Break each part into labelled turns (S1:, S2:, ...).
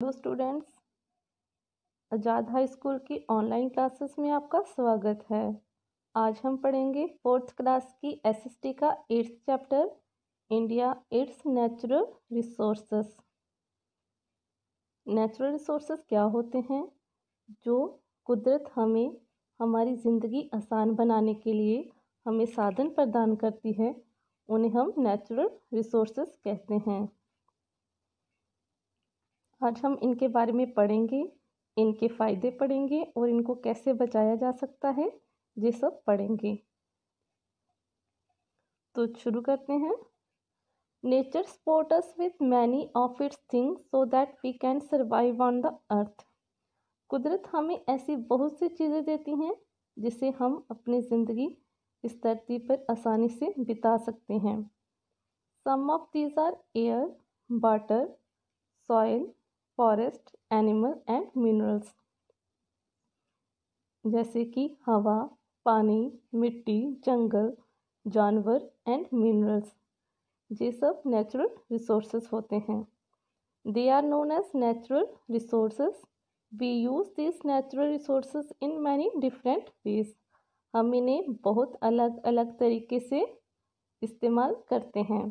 S1: Hello students, आज़ाद high school की online classes में आपका स्वागत है। आज हम पढ़ेंगे फोर्थ क्लास की एसएसटी का 8th chapter India it's natural resources. Natural resources क्या होते हैं? जो कुदरत हमें हमारी ज़िंदगी आसान बनाने के लिए हमें साधन प्रदान करती है, उन्हें हम नेचुरल रिसोर्सेस कहते हैं। आज हम इनके बारे में पढ़ेंगे, इनके फ़ायदे पढ़ेंगे और इनको कैसे बचाया जा सकता है, ये सब पढ़ेंगे। तो शुरू करते हैं। Nature support us with many of its things so that we can survive on the earth. कुदरत हमें ऐसी बहुत सी चीज़ें देती हैं जिससे हम अपनी ज़िंदगी इस धरती पर आसानी से बिता सकते हैं। Some of these are air, water, soil, forest, animal and minerals. जैसे कि हवा, पानी, मिट्टी, जंगल, जानवर एंड मिनरल्स, ये सब नेचुरल रिसोर्सेज होते हैं। They are known as natural resources. We use this natural resources in many different ways. हम इन्हें बहुत अलग अलग तरीके से इस्तेमाल करते हैं।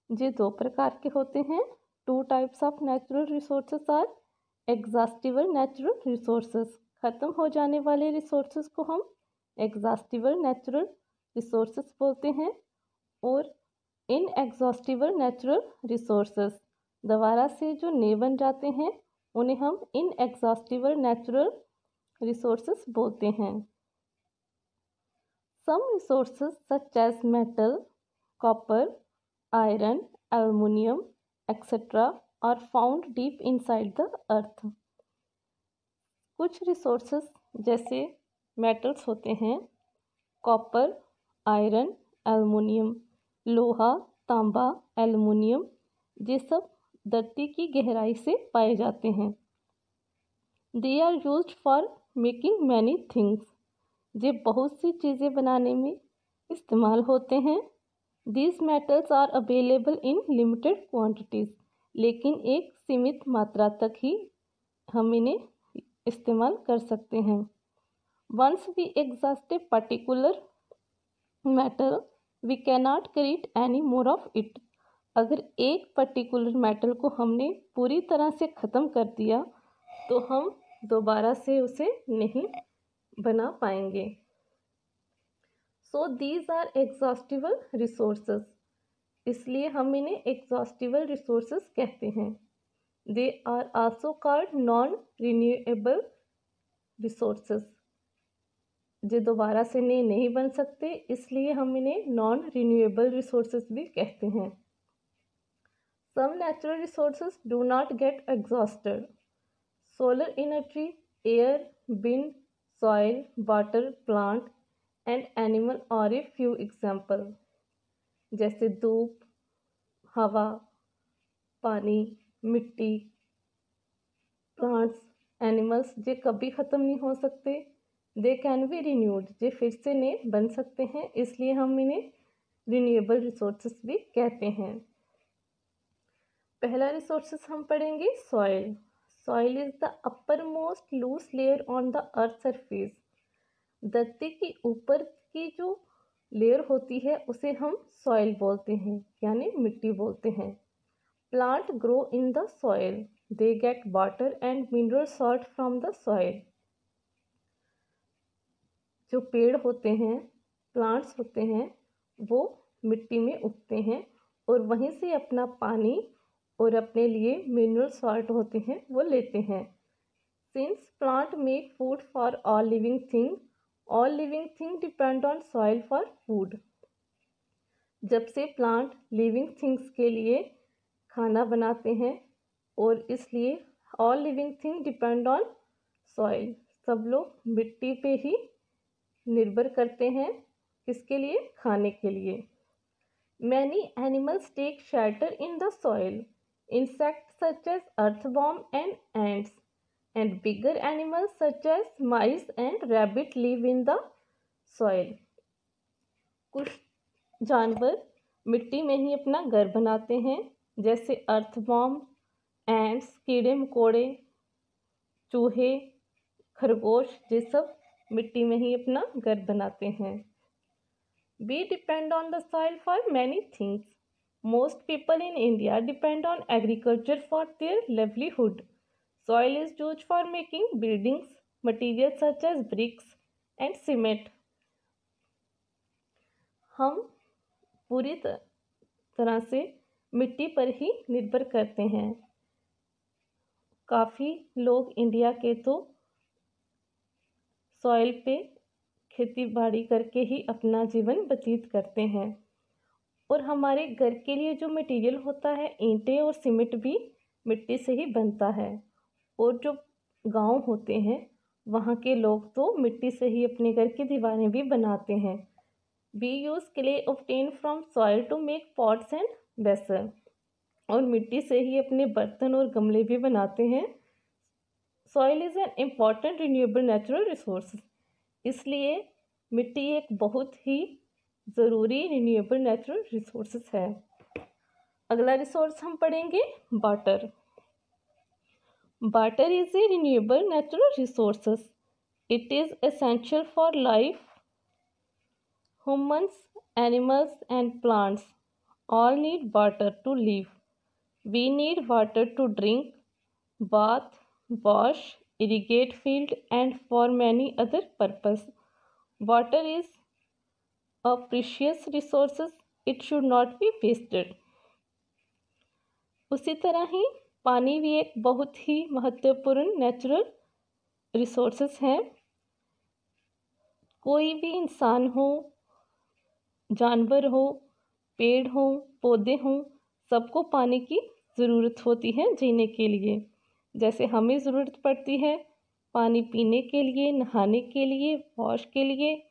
S1: ये दो प्रकार के होते हैं। Two types of natural resources are exhaustible natural resources. ख़त्म हो जाने वाले रिसोर्सेज को हम एग्जॉस्टिबल नेचुरल रिसोर्सेज बोलते हैं, और इनएग्जॉस्टिबल नेचुरल रिसोर्सेज दोबारा से जो नए बन जाते हैं उन्हें हम इनएग्जॉस्टिबल नेचुरल रिसोर्सेज बोलते हैं। Some resources such as metal, copper, iron, aluminium etcetera are found deep inside the earth. कुछ रिसोर्सेज जैसे मेटल्स होते हैं, कॉपर, आयरन, एल्युमिनियम, लोहा, तांबा, एल्युमिनियम, ये सब धरती की गहराई से पाए जाते हैं। They are used for making many things. ये बहुत सी चीज़ें बनाने में इस्तेमाल होते हैं। These metals are available in limited quantities. लेकिन एक सीमित मात्रा तक ही हम इन्हें इस्तेमाल कर सकते हैं। Once we exhaust a particular metal we cannot create any more of it. अगर एक पर्टिकुलर मेटल को हमने पूरी तरह से ख़त्म कर दिया तो हम दोबारा से उसे नहीं बना पाएंगे। So these are exhaustible resources, इसलिए हम इन्हें एग्जॉस्टिबल रिसोर्सेज कहते हैं। They are also called non renewable resources. जो दोबारा से नए नहीं बन सकते, इसलिए हम इन्हें नॉन रिन्यूएबल रिसोर्सेज भी कहते हैं। Some natural resources do not get exhausted. Solar energy, air, wind, soil, water, plant and animal और ए फ्यू एग्जाम्पल। जैसे धूप, हवा, पानी, मिट्टी, प्लांट्स, एनिमल्स, ये कभी ख़त्म नहीं हो सकते। दे कैन बी रिन्यूड, ये फिर से नए बन सकते हैं, इसलिए हम इन्हें रिन्यूएबल रिसोर्सेज भी कहते हैं। पहला रिसोर्सेज हम पढ़ेंगे soil. Soil is the upper most loose layer on the earth surface. धरती की ऊपर की जो लेयर होती है उसे हम सॉइल बोलते हैं, यानी मिट्टी बोलते हैं। Plant grow in the soil, they get water and mineral salt from the soil. जो पेड़ होते हैं, प्लांट्स होते हैं, वो मिट्टी में उगते हैं और वहीं से अपना पानी और अपने लिए मिनरल सॉल्ट होते हैं वो लेते हैं। Since plant make food for all living thing depend on soil for food. जब से प्लांट लिविंग थिंग्स के लिए खाना बनाते हैं और इसलिए all living thing depend on soil. सब लोग मिट्टी पे ही निर्भर करते हैं, किसके लिए? खाने के लिए। Many animals take shelter in the soil. Insect such as earthworm and ants and bigger animals such as mice and rabbit live in the soil. कुछ जानवर मिट्टी में ही अपना घर बनाते हैं, जैसे अर्थवॉर्म, एंड्स, कीड़े मकोड़े, चूहे, खरगोश, ये सब मिट्टी में ही अपना घर बनाते हैं। We depend on the soil for many things. Most people in India depend on agriculture for their livelihood. Soil is used for making buildings, materials such as bricks and cement. हम पूरी तरह से मिट्टी पर ही निर्भर करते हैं। काफ़ी लोग इंडिया के तो सॉइल पे खेती बाड़ी करके ही अपना जीवन व्यतीत करते हैं। और हमारे घर के लिए जो मटेरियल होता है, ईंटें और सीमेंट भी मिट्टी से ही बनता है। और जो गांव होते हैं वहाँ के लोग तो मिट्टी से ही अपने घर की दीवारें भी बनाते हैं। We use clay obtained from soil to make pots and vessels. और मिट्टी से ही अपने बर्तन और गमले भी बनाते हैं। Soil is an important renewable natural resource. इसलिए मिट्टी एक बहुत ही ज़रूरी रिन्यूएबल नेचुरल रिसोर्सेज है। अगला रिसोर्स हम पढ़ेंगे water. Water is a renewable natural resources. It is essential for life. Humans, animals and plants all need water to live. We need water to drink, bath, wash, irrigate field and for many other purposes. Water is a precious resource. It should not be wasted. उसी तरह ही पानी भी एक बहुत ही महत्वपूर्ण natural resources है। कोई भी इंसान हो, जानवर हो, पेड़ हो, पौधे हों, सबको पानी की ज़रूरत होती है जीने के लिए। जैसे हमें ज़रूरत पड़ती है पानी पीने के लिए, नहाने के लिए, वॉश के लिए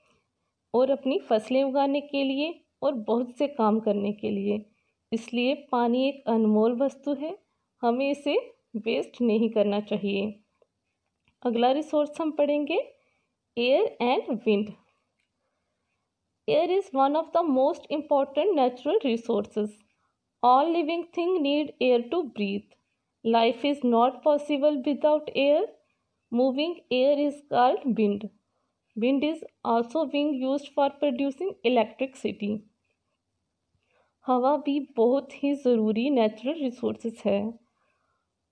S1: और अपनी फसलें उगाने के लिए और बहुत से काम करने के लिए। इसलिए पानी एक अनमोल वस्तु है, हमें इसे वेस्ट नहीं करना चाहिए। अगला रिसोर्स हम पढ़ेंगे air and wind. Air is one of the most important natural resources. All living things need air to breathe. Life is not possible without air. Moving air is called wind. Wind is also being used for producing electricity. हवा भी बहुत ही ज़रूरी natural resources है।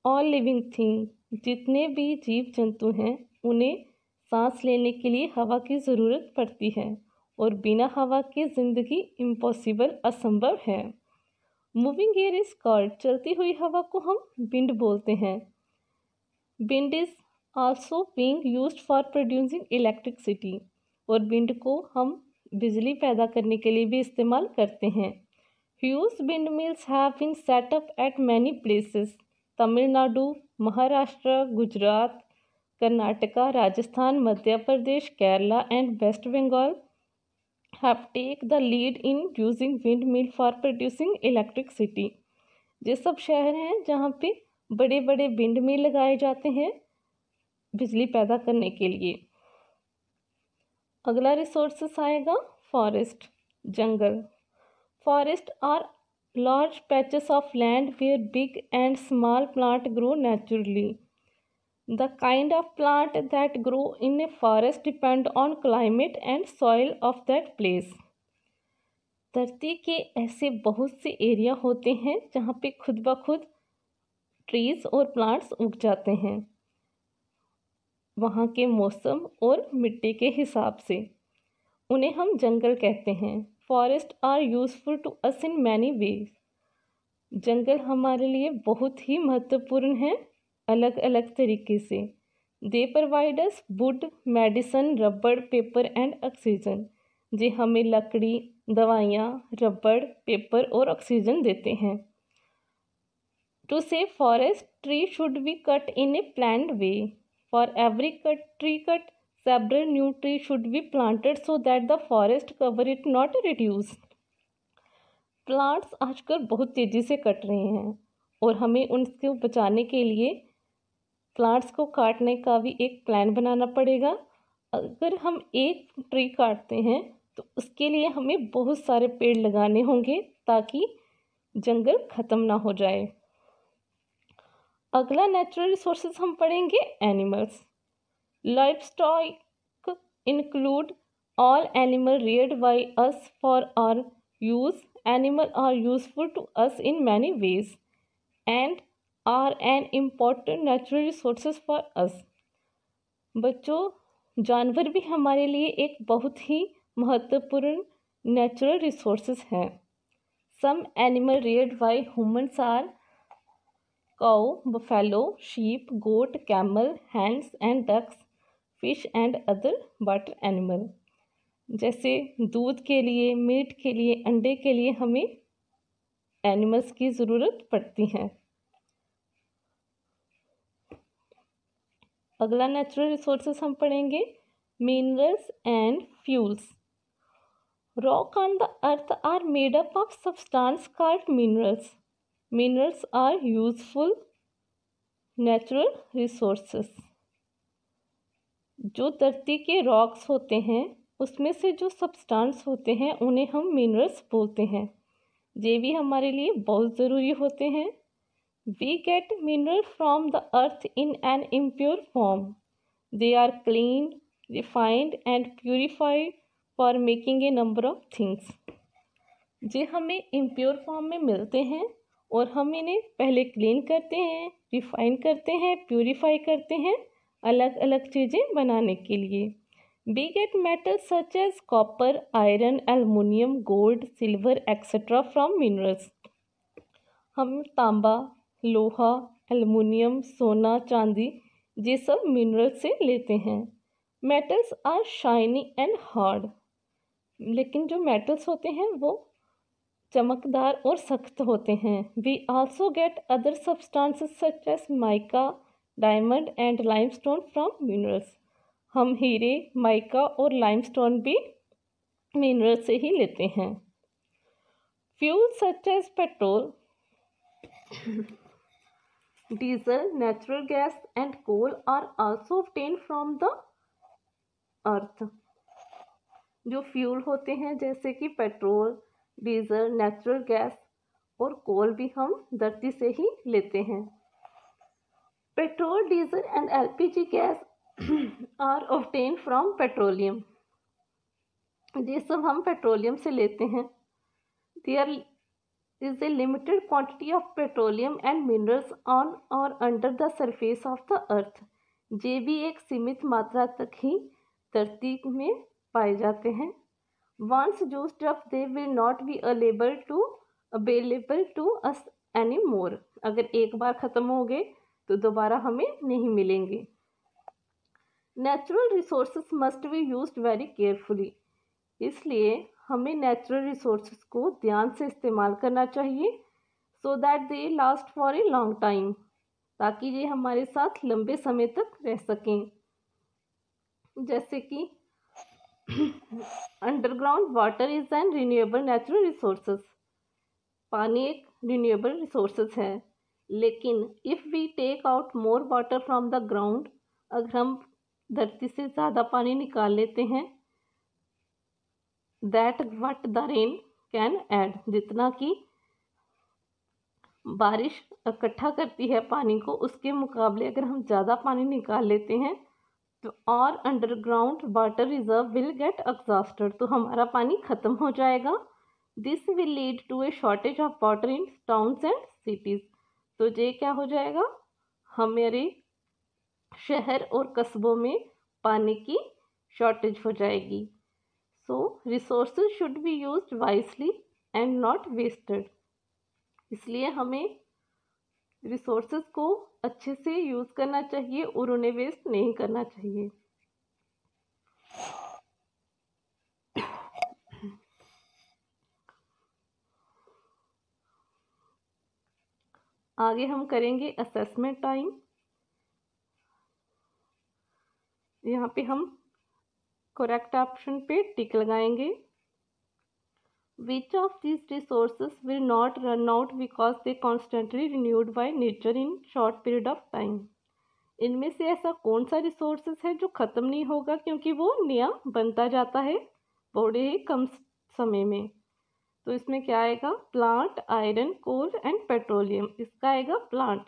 S1: All living thing, जितने भी जीव जंतु हैं उन्हें सांस लेने के लिए हवा की ज़रूरत पड़ती है और बिना हवा के ज़िंदगी इम्पॉसिबल, असंभव है। मूविंग एयर इज कॉल्ड, चलती हुई हवा को हम विंड बोलते हैं। Wind is also being used for producing electricity, और विंड को हम बिजली पैदा करने के लिए भी इस्तेमाल करते हैं। Huge wind mills have been set up at many places. Tamil Nadu, Maharashtra, Gujarat, Karnataka, Rajasthan, Madhya Pradesh, Kerala and west Bengal have take the lead in using windmill for producing electricity. ये सब शहर हैं जहाँ पे बड़े बड़े विंड मिल लगाए जाते हैं बिजली पैदा करने के लिए। अगला रिसोर्सेस आएगा फॉरेस्ट, जंगल। Forest are large patches of land where big and small plant grow naturally. The kind of plant that grow in a forest depend on climate and soil of that place. धरती के ऐसे बहुत से area होते हैं जहाँ पे खुद ब खुद ट्रीज और प्लांट्स उग जाते हैं वहाँ के मौसम और मिट्टी के हिसाब से। उन्हें हम जंगल कहते हैं। Forest are useful to us in many ways. जंगल हमारे लिए बहुत ही महत्वपूर्ण है अलग अलग तरीके से। They provide us wood, medicine, rubber, paper and oxygen. जे हमें लकड़ी, दवाइयाँ, रबड़, पेपर और ऑक्सीजन देते हैं। To save forest, tree should be cut in a planned way. For every tree cut, several new tree should be planted so that the forest cover it not reduce. Plants आजकल बहुत तेज़ी से cut रहे हैं और हमें उनको बचाने के लिए प्लांट्स को काटने का भी एक प्लान बनाना पड़ेगा। अगर हम एक ट्री काटते हैं तो उसके लिए हमें बहुत सारे पेड़ लगाने होंगे ताकि जंगल ख़त्म ना हो जाए। अगला नेचुरल रिसोर्सेज हम पढ़ेंगे animals. Life stock include all animal reared by us for our use. Animals are useful to us in many ways and are an important natural resources for us. बच्चों, जानवर भी हमारे लिए एक बहुत ही महत्वपूर्ण नेचुरल रिसोर्सेज हैं। Some animal reared by humans are cow, buffalo, sheep, goat, camel, hens and ducks, fish and other water animal. जैसे दूध के लिए, मीट के लिए, अंडे के लिए हमें एनिमल्स की ज़रूरत पड़ती है। अगला नेचुरल रिसोर्सेज हम पढ़ेंगे minerals and fuels. Rock on the earth are made up of substance called minerals. Minerals are useful natural resources. जो धरती के रॉक्स होते हैं उसमें से जो सब्सटेंस होते हैं उन्हें हम मिनरल्स बोलते हैं। ये भी हमारे लिए बहुत ज़रूरी होते हैं। We get mineral from the earth in an impure form. They are clean, refined and purified for making a number of things. ये हमें इम्प्योर फॉर्म में मिलते हैं और हम इन्हें पहले क्लीन करते हैं, रिफाइन करते हैं, प्योरीफाई करते हैं अलग अलग चीज़ें बनाने के लिए। We get metals such as copper, iron, aluminium, gold, silver, etc. from minerals. हम तांबा, लोहा, एल्युमिनियम, सोना, चांदी ये सब मिनरल से लेते हैं। Metals are shiny and hard. लेकिन जो मेटल्स होते हैं वो चमकदार और सख्त होते हैं। We also get other substances such as mica, diamond and limestone from minerals. हम हीरे, माइका और लाइमस्टोन भी मिनरल से ही लेते हैं। Fuel such as petrol, diesel, natural gas and coal are also obtained from the earth. जो fuel होते हैं जैसे कि पेट्रोल, डीजल, नेचुरल गैस और कोल भी हम धरती से ही लेते हैं। Petrol, diesel and LPG gas are obtain from petroleum. ये सब हम पेट्रोलियम से लेते हैं। There is a limited quantity of petroleum and minerals on और under the surface of the earth. ये भी एक सीमित मात्रा तक ही धरती में पाए जाते हैं। Once used up they will not be available to us any more. अगर एक बार ख़त्म हो गए तो दोबारा हमें नहीं मिलेंगे। Natural resources must be used very carefully. इसलिए हमें नेचुरल रिसोर्सेज को ध्यान से इस्तेमाल करना चाहिए so that they last for a long time, ताकि ये हमारे साथ लंबे समय तक रह सकें। जैसे कि underground water is an renewable natural resources. पानी एक रिन्यूएबल रिसोर्सेज है, लेकिन if we take out more water from the ground, अगर हम धरती से ज़्यादा पानी निकाल लेते हैं, that what the rain can add, जितना कि बारिश इकट्ठा करती है पानी को, उसके मुकाबले अगर हम ज़्यादा पानी निकाल लेते हैं तो और underground water reserve will get exhausted, तो हमारा पानी ख़त्म हो जाएगा। This will lead to a shortage of water in towns and cities. तो ये क्या हो जाएगा, हमारे शहर और कस्बों में पानी की शॉर्टेज हो जाएगी। So resources should be used wisely and not wasted. इसलिए हमें रिसोर्सेज को अच्छे से यूज़ करना चाहिए और उन्हें वेस्ट नहीं करना चाहिए। आगे हम करेंगे असेसमेंट टाइम। यहाँ पे हम करेक्ट ऑप्शन पे टिक लगाएंगे। Which of these resources will not run out because they constantly renewed by nature in short period of time? इनमें से ऐसा कौन सा रिसोर्सेज है जो ख़त्म नहीं होगा क्योंकि वो नया बनता जाता है बड़े ही कम समय में? तो इसमें क्या आएगा, plant, iron, coal and petroleum. इसका आएगा plant.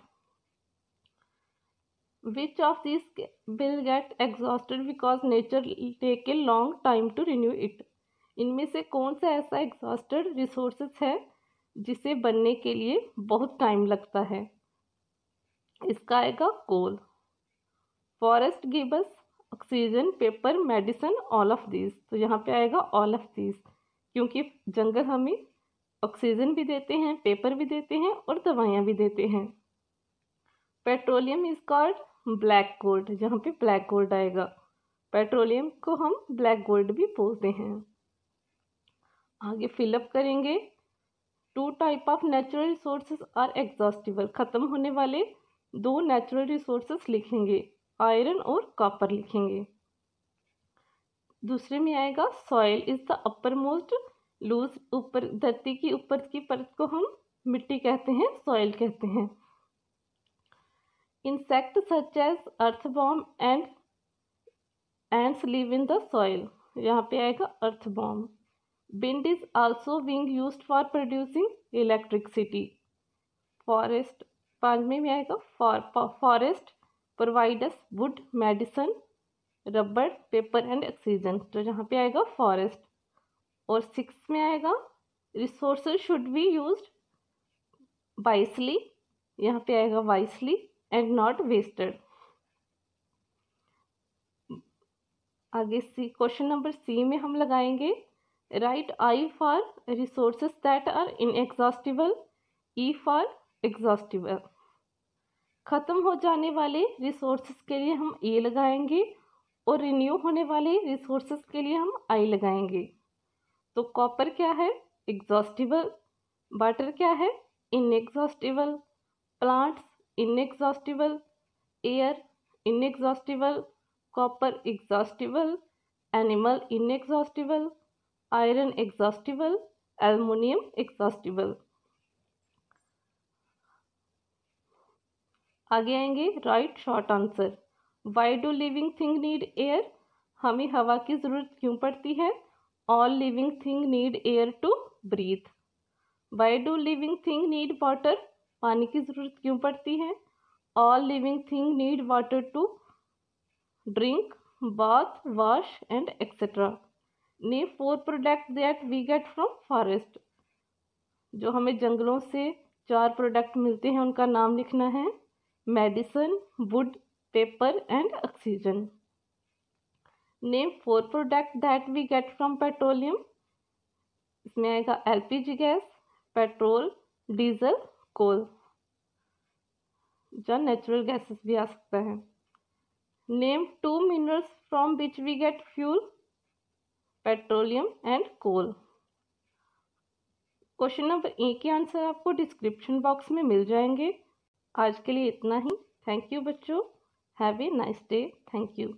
S1: Which of these will get exhausted because nature take a long time to renew it? इनमें से कौन सा ऐसा एग्जॉस्टेड रिसोर्सेज है जिसे बनने के लिए बहुत टाइम लगता है? इसका आएगा coal. Forest give us oxygen, paper, medicine, all of these. तो यहाँ पे आएगा ऑल ऑफ दीज, क्योंकि जंगल हमें ऑक्सीजन भी देते हैं, पेपर भी देते हैं और दवाइयाँ भी देते हैं। Petroleum is called black gold, जहाँ पे ब्लैक गोल्ड आएगा। पेट्रोलियम को हम ब्लैक गोल्ड भी बोलते हैं। आगे फिलअप करेंगे। 2 type of natural resources are exhaustible. ख़त्म होने वाले 2 नेचुरल रिसोर्सेज लिखेंगे, आयरन और कॉपर लिखेंगे। दूसरे में आएगा soil is the upper most loose, ऊपर धरती की ऊपर की परत को हम मिट्टी कहते हैं, सॉइल कहते हैं। Insect such as earthworm and ants live in the soil, यहाँ पे आएगा earthworm. Wind is also being used for producing electricity. Forest 5वें में आएगा forest provide us wood, medicine, rubber, paper and oxygen. तो यहाँ पे आएगा फॉरेस्ट। और 6 में आएगा resources should be used wisely, यहाँ पे आएगा वाइसली एंड नॉट वेस्टेड। आगे क्वेश्चन नंबर सी में हम लगाएंगे right I for resources that are inexhaustible, E for exhaustible. खत्म हो जाने वाले रिसोर्सेज के लिए हम ए लगाएंगे और रिन्यू होने वाले रिसोर्सेज के लिए हम आई लगाएंगे। तो कॉपर क्या है? एग्जॉस्टिबल। वाटर क्या है? Inexhaustible. Plants inexhaustible. Air inexhaustible. Copper exhaustible. Animal inexhaustible. Iron exhaustible. Aluminium exhaustible. आगे आएंगे write short answer. Why do living thing need air? हमें हवा की ज़रूरत क्यों पड़ती है? All living thing need air to breathe. Why do living thing need water? पानी की ज़रूरत क्यों पड़ती है? All living thing need water to drink, bath, wash and etcetera. Name 4 product that we get from forest. जो हमें जंगलों से 4 प्रोडक्ट मिलते हैं उनका नाम लिखना है। Medicine, wood, paper and oxygen. Name 4 product that we get from petroleum. इसमें आएगा LPG gas, petrol, diesel, coal, या नेचुरल गैसेस भी आ सकता है। Name 2 minerals from which we get fuel, petroleum and coal. Question number A के answer आपको description box में मिल जाएंगे। आज के लिए इतना ही। थैंक यू बच्चों। Have a nice day. Thank you.